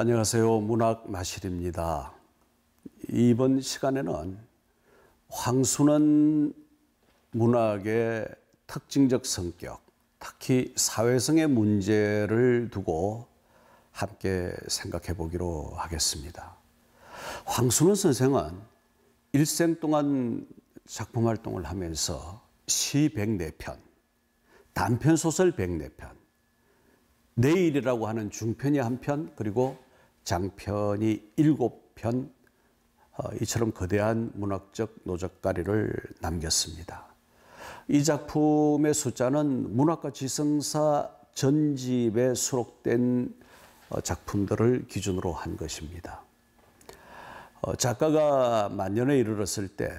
안녕하세요. 문학마실입니다. 이번 시간에는 황순원 문학의 특징적 성격, 특히 사회성의 문제를 두고 함께 생각해 보기로 하겠습니다. 황순원 선생은 일생 동안 작품 활동을 하면서 시 104편, 단편소설 104편, 내일이라고 하는 중편이 1편, 그리고 장편이 7편, 이처럼 거대한 문학적 노적가리를 남겼습니다. 이 작품의 숫자는 문학과 지성사 전집에 수록된 작품들을 기준으로 한 것입니다. 작가가 만년에 이르렀을 때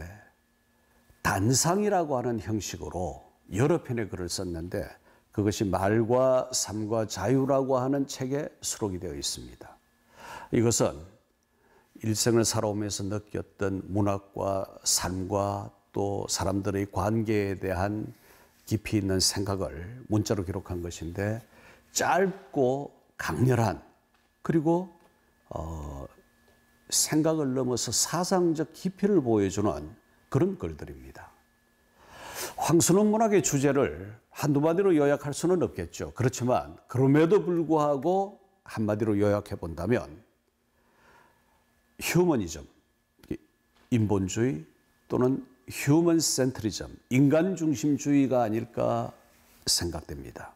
단상이라고 하는 형식으로 여러 편의 글을 썼는데 그것이 말과 삶과 자유라고 하는 책에 수록이 되어 있습니다. 이것은 일생을 살아오면서 느꼈던 문학과 삶과 또 사람들의 관계에 대한 깊이 있는 생각을 문자로 기록한 것인데 짧고 강렬한 그리고 생각을 넘어서 사상적 깊이를 보여주는 그런 글들입니다. 황순원 문학의 주제를 한두 마디로 요약할 수는 없겠죠. 그렇지만 그럼에도 불구하고 한마디로 요약해 본다면 휴머니즘, 인본주의 또는 휴먼 센트리즘, 인간 중심주의가 아닐까 생각됩니다.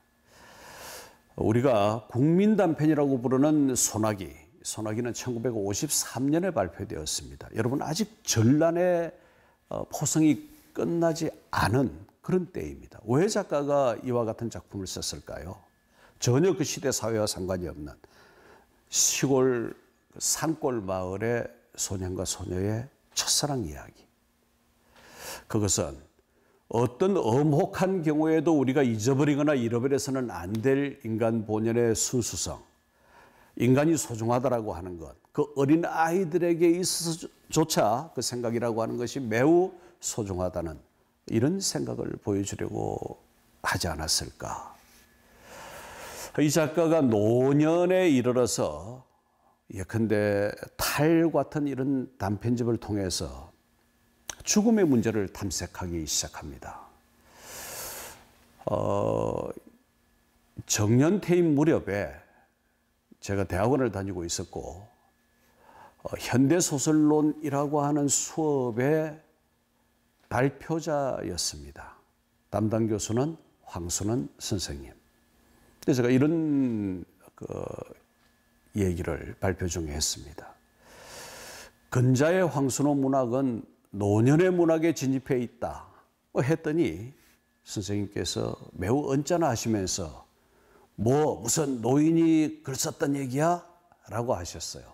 우리가 국민 단편이라고 부르는 소나기는 1953년에 발표되었습니다. 여러분 아직 전란의 포성이 끝나지 않은 그런 때입니다. 왜 작가가 이와 같은 작품을 썼을까요? 전혀 그 시대 사회와 상관이 없는 시골 산골 마을의 소년과 소녀의 첫사랑 이야기. 그것은 어떤 엄혹한 경우에도 우리가 잊어버리거나 잃어버려서는 안 될 인간 본연의 순수성, 인간이 소중하다라고 하는 것, 그 어린 아이들에게 있어서조차 그 생각이라고 하는 것이 매우 소중하다는 이런 생각을 보여주려고 하지 않았을까. 이 작가가 노년에 이르러서 예컨대 탈 같은 이런 단편집을 통해서 죽음의 문제를 탐색하기 시작합니다. 정년퇴임 무렵에 제가 대학원을 다니고 있었고 현대소설론이라고 하는 수업의 발표자였습니다. 담당 교수는 황순원 선생님. 그래서 제가 이런 얘기를 발표 중에 했습니다. 근자의 황순원 문학은 노년의 문학에 진입해 있다 했더니 선생님께서 매우 언짢아 하시면서 무슨 노인이 글 썼단 얘기야? 라고 하셨어요.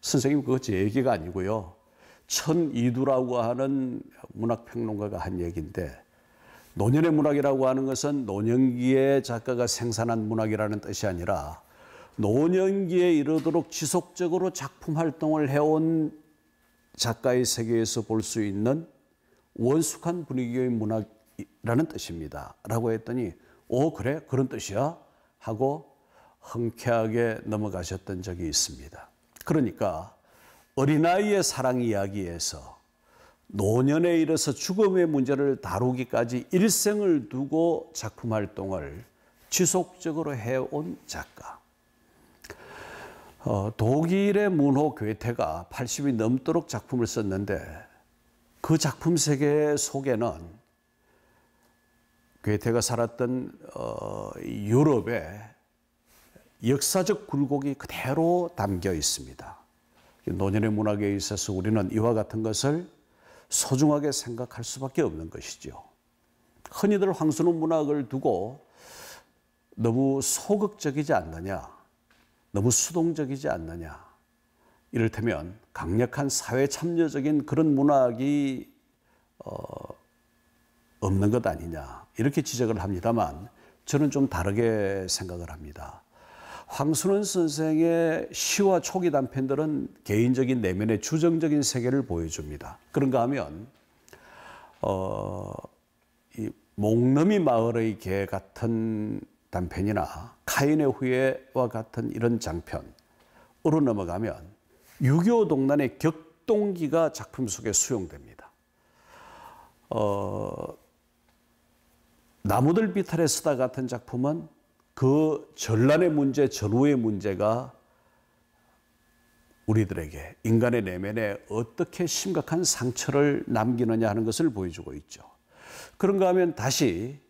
선생님 그거 제 얘기가 아니고요. 천이두라고 하는 문학평론가가 한 얘기인데 노년의 문학이라고 하는 것은 노년기에 작가가 생산한 문학이라는 뜻이 아니라 노년기에 이르도록 지속적으로 작품 활동을 해온 작가의 세계에서 볼 수 있는 원숙한 분위기의 문학이라는 뜻입니다. 라고 했더니 그래? 그런 뜻이야? 하고 흔쾌하게 넘어가셨던 적이 있습니다. 그러니까 어린아이의 사랑 이야기에서 노년에 이르러서 죽음의 문제를 다루기까지 일생을 두고 작품 활동을 지속적으로 해온 작가. 독일의 문호 괴테가 80이 넘도록 작품을 썼는데 그 작품 세계 속에는 괴테가 살았던 유럽의 역사적 굴곡이 그대로 담겨 있습니다. 노년의 문학에 있어서 우리는 이와 같은 것을 소중하게 생각할 수밖에 없는 것이죠. 흔히들 황순원 문학을 두고 너무 소극적이지 않느냐, 너무 수동적이지 않느냐, 이를테면 강력한 사회 참여적인 그런 문학이 없는 것 아니냐 이렇게 지적을 합니다만 저는 좀 다르게 생각을 합니다. 황순원 선생의 시와 초기 단편들은 개인적인 내면의 주정적인 세계를 보여줍니다. 그런가 하면 이 목넘이 마을의 개 같은 단편이나 카인의 후예와 같은 이런 장편, 넘어가면 6.25 동란의 격동기가 작품 속에 수용됩니다. 나무들 비탈에 쓰다 같은 작품은 그 전란의 문제, 전후의 문제가 우리들에게 인간의 내면에 어떻게 심각한 상처를 남기느냐 하는 것을 보여주고 있죠. 그런가 하면 다시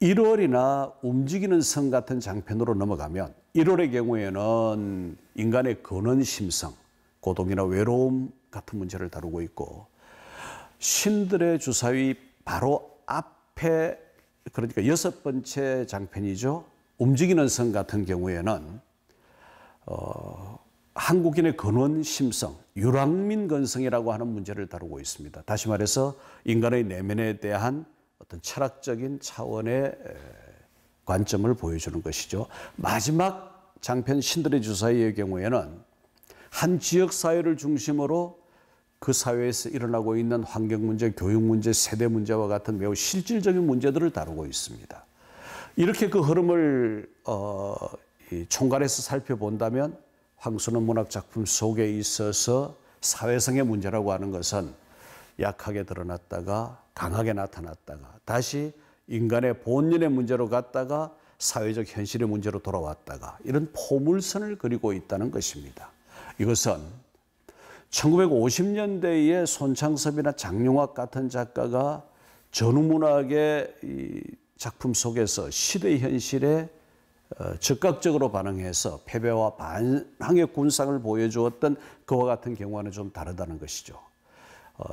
1월이나 움직이는 성 같은 장편으로 넘어가면 1월의 경우에는 인간의 근원심성, 고독이나 외로움 같은 문제를 다루고 있고 신들의 주사위 바로 앞에 그러니까 6번째 장편이죠. 움직이는 성 같은 경우에는 한국인의 근원심성, 유랑민 근성이라고 하는 문제를 다루고 있습니다. 다시 말해서 인간의 내면에 대한 어떤 철학적인 차원의 관점을 보여주는 것이죠. 마지막 장편 신들의 주사위의 경우에는 한 지역 사회를 중심으로 그 사회에서 일어나고 있는 환경 문제, 교육 문제, 세대 문제와 같은 매우 실질적인 문제들을 다루고 있습니다. 이렇게 그 흐름을 총괄해서 살펴본다면 황순원 문학 작품 속에 있어서 사회성의 문제라고 하는 것은 약하게 드러났다가 강하게 나타났다가 다시 인간의 본연의 문제로 갔다가 사회적 현실의 문제로 돌아왔다가 이런 포물선을 그리고 있다는 것입니다. 이것은 1950년대에 손창섭이나 장용학 같은 작가가 전후문학의 이 작품 속에서 시대 현실에 적극적으로 반응해서 패배와 반항의 군상을 보여주었던 그와 같은 경우와는 좀 다르다는 것이죠.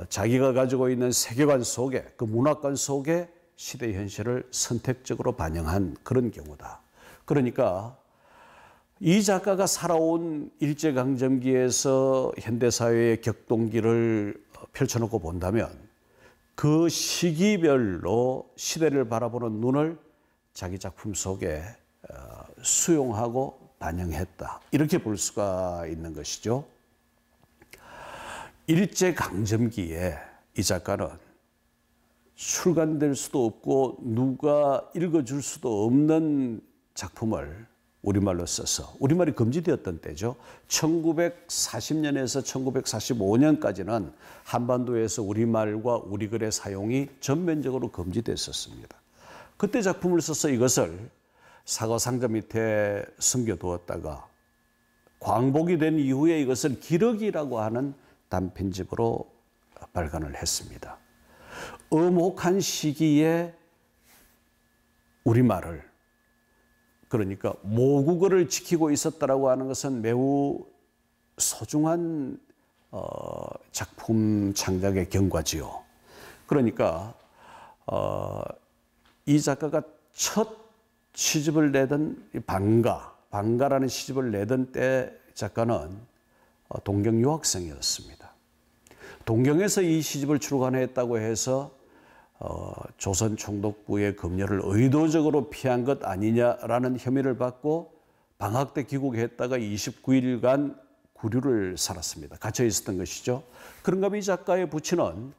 자기가 가지고 있는 세계관 속에 그 문화관 속에 시대 현실을 선택적으로 반영한 그런 경우다. 그러니까 이 작가가 살아온 일제강점기에서 현대사회의 격동기를 펼쳐놓고 본다면 그 시기별로 시대를 바라보는 눈을 자기 작품 속에 수용하고 반영했다. 이렇게 볼 수가 있는 것이죠. 일제강점기에 이 작가는 출간될 수도 없고 누가 읽어줄 수도 없는 작품을 우리말로 써서 우리말이 금지되었던 때죠. 1940년에서 1945년까지는 한반도에서 우리말과 우리글의 사용이 전면적으로 금지됐었습니다. 그때 작품을 써서 이것을 사과 상자 밑에 숨겨두었다가 광복이 된 이후에 이것을 기러기라고 하는 단편집으로 발간을 했습니다. 엄혹한 시기에 우리말을 그러니까 모국어를 지키고 있었다라고 하는 것은 매우 소중한 작품 창작의 경과지요. 그러니까 이 작가가 첫 시집을 내던 방가라는 시집을 내던 때 작가는 동경 유학생이었습니다. 동경에서 이 시집을 출간했다고 해서 조선 총독부의 검열을 의도적으로 피한 것 아니냐라는 혐의를 받고 방학 때 귀국했다가 29일간 구류를 살았습니다. 갇혀 있었던 것이죠. 그런가 하면 이 작가의 부친은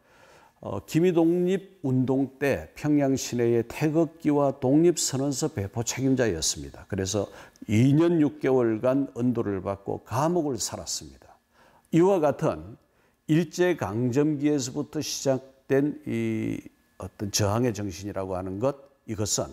기미독립운동 때 평양 시내의 태극기와 독립선언서 배포 책임자였습니다. 그래서 2년 6개월간 언도를 받고 감옥을 살았습니다. 이와 같은 일제강점기에서부터 시작된 이 어떤 저항의 정신이라고 하는 것, 이것은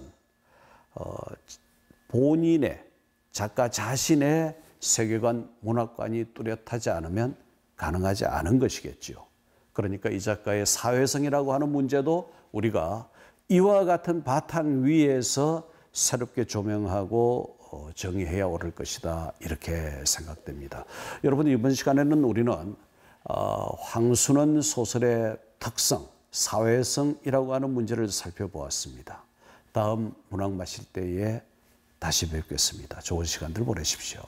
본인의 작가 자신의 세계관, 문화관이 뚜렷하지 않으면 가능하지 않은 것이겠지요. 그러니까 이 작가의 사회성이라고 하는 문제도 우리가 이와 같은 바탕 위에서 새롭게 조명하고 정의해야 옳을 것이다, 이렇게 생각됩니다. 여러분, 이번 시간에는 우리는 황순원 소설의 특성, 사회성이라고 하는 문제를 살펴보았습니다. 다음 문학 마실 때에 다시 뵙겠습니다. 좋은 시간들 보내십시오.